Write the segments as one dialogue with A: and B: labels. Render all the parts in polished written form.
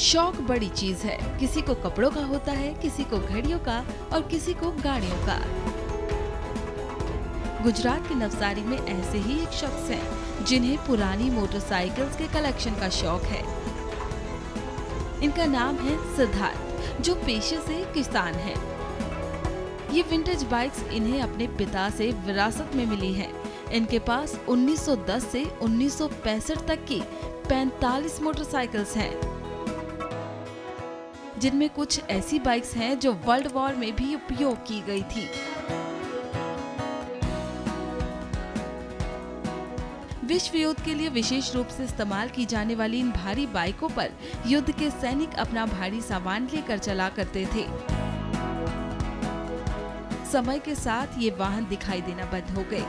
A: शौक बड़ी चीज है। किसी को कपड़ों का होता है, किसी को घड़ियों का और किसी को गाड़ियों का। गुजरात के नवसारी में ऐसे ही एक शख्स हैं जिन्हें पुरानी मोटरसाइकिल्स के कलेक्शन का शौक है। इनका नाम है सिद्धार्थ, जो पेशे से किसान हैं। ये विंटेज बाइक्स इन्हें अपने पिता से विरासत में मिली हैं। इनके पास 1910 से 1965 तक की 45 मोटरसाइकिल्स हैं, जिनमें कुछ ऐसी बाइक्स हैं जो वर्ल्ड वॉर में भी उपयोग की गई थी। विश्व युद्ध के लिए विशेष रूप से इस्तेमाल की जाने वाली इन भारी बाइकों पर युद्ध के सैनिक अपना भारी सामान लेकर चला करते थे। समय के साथ ये वाहन दिखाई देना बंद हो गए,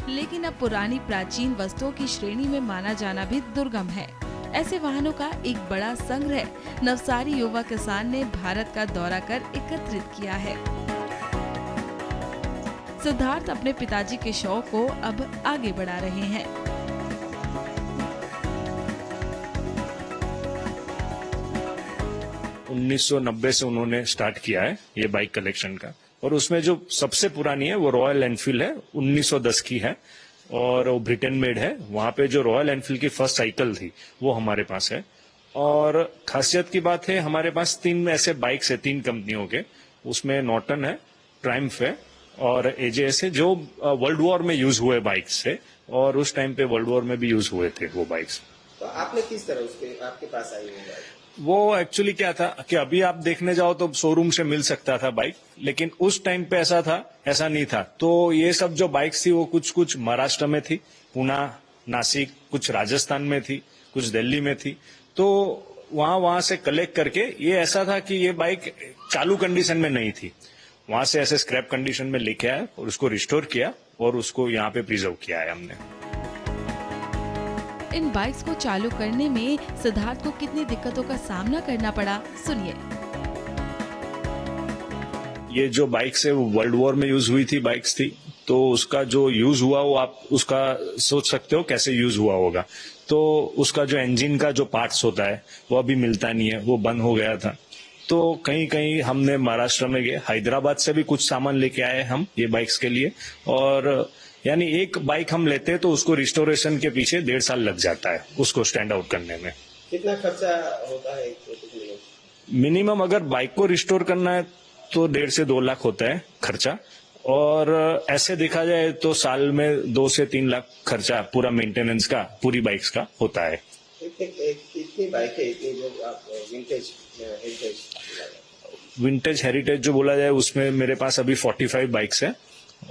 A: लेकिन अब पुरानी प्राचीन वस्तुओं की श्रेणी में माना जाना भी दुर्गम है। ऐसे वाहनों का एक बड़ा संग्रह नवसारी युवा किसान ने भारत का दौरा कर एकत्रित किया है। सिद्धार्थ अपने पिताजी के शौक को अब आगे बढ़ा रहे हैं।
B: 1990 से उन्होंने स्टार्ट किया है ये बाइक कलेक्शन का, और उसमें जो सबसे पुरानी है वो रॉयल एनफील्ड है, 1910 की है और वो ब्रिटेन मेड है। वहां पे जो रॉयल एनफील्ड की फर्स्ट साइकिल थी वो हमारे पास है। और खासियत की बात है, हमारे पास 3 ऐसे बाइक्स है 3 कंपनियों के। उसमें नॉर्टन है, ट्रायम्फ है और एजेएस है, जो वर्ल्ड वॉर में यूज हुए बाइक्स थे और उस टाइम पे वर्ल्ड वॉर में भी यूज हुए थे वो बाइक्स।
C: तो आपने किस तरह उसके आपके पास आई है?
B: वो एक्चुअली क्या था कि अभी आप देखने जाओ तो शोरूम से मिल सकता था बाइक, लेकिन उस टाइम पे ऐसा नहीं था। तो ये सब जो बाइक्स थी वो कुछ महाराष्ट्र में थी, पुणे, नासिक, कुछ राजस्थान में थी, कुछ दिल्ली में थी। तो वहां से कलेक्ट करके ये ऐसा था कि ये बाइक चालू कंडीशन में नहीं थी, वहां से ऐसे स्क्रैप कंडीशन में लेके आया और उसको रिस्टोर किया और उसको यहाँ पे प्रिजर्व किया है हमने।
A: इन बाइक्स को चालू करने में सिद्धार्थ को कितनी दिक्कतों का सामना करना पड़ा, सुनिए।
B: ये जो बाइक्स है वो वर्ल्ड वॉर में यूज हुई थी बाइक्स थी, तो उसका जो यूज हुआ वो आप उसका सोच सकते हो कैसे यूज हुआ होगा। तो उसका जो इंजन का जो पार्ट्स होता है वो अभी मिलता नहीं है, वो बंद हो गया था। तो कहीं कहीं हमने महाराष्ट्र में गए, हैदराबाद से भी कुछ सामान लेके आए हम ये बाइक्स के लिए। और यानी एक बाइक हम लेते हैं तो उसको रिस्टोरेशन के पीछे 1.5 साल लग जाता है उसको स्टैंड आउट करने में।
C: कितना खर्चा होता है
B: मिनिमम अगर बाइक को रिस्टोर करना है तो 1.5 से 2 लाख होता है खर्चा, और ऐसे देखा जाए तो साल में 2 से 3 लाख खर्चा पूरा मेंटेनेंस का पूरी बाइक्स का होता है।
C: कितनी बाइक है इतनी जो आप
B: विंटेज हेरिटेज जो बोला जाए उसमें मेरे पास अभी 45 बाइक्स है,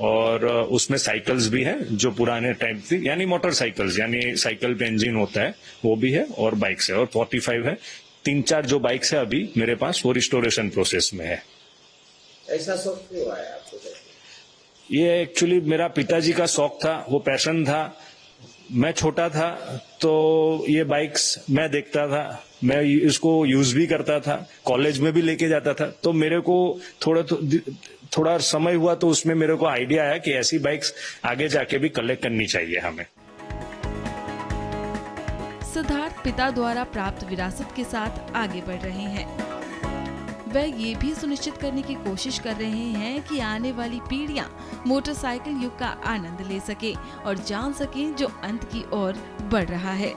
B: और उसमें साइकिल्स भी है जो पुराने टाइप थी, यानी मोटरसाइकिल्स, यानी साइकिल पे इंजन होता है वो भी है, और बाइक्स है, और 45 है। 3-4 जो बाइक्स है अभी मेरे पास वो रिस्टोरेशन प्रोसेस में है।
C: ऐसा शौक क्यों आया आपको?
B: ये एक्चुअली मेरा पिताजी का शौक था, वो पैशन था। मैं छोटा था तो ये बाइक्स मैं देखता था, मैं इसको यूज भी करता था, कॉलेज में भी लेके जाता था। तो मेरे को थोड़ा समय हुआ तो उसमें मेरे को आइडिया आया कि ऐसी बाइक्स आगे जाके भी कलेक्ट करनी चाहिए हमें।
A: सिद्धार्थ पिता द्वारा प्राप्त विरासत के साथ आगे बढ़ रहे हैं। वह ये भी सुनिश्चित करने की कोशिश कर रहे हैं कि आने वाली पीढ़ियां मोटरसाइकिल युग का आनंद ले सके और जान सकें जो अंत की ओर बढ़ रहा है।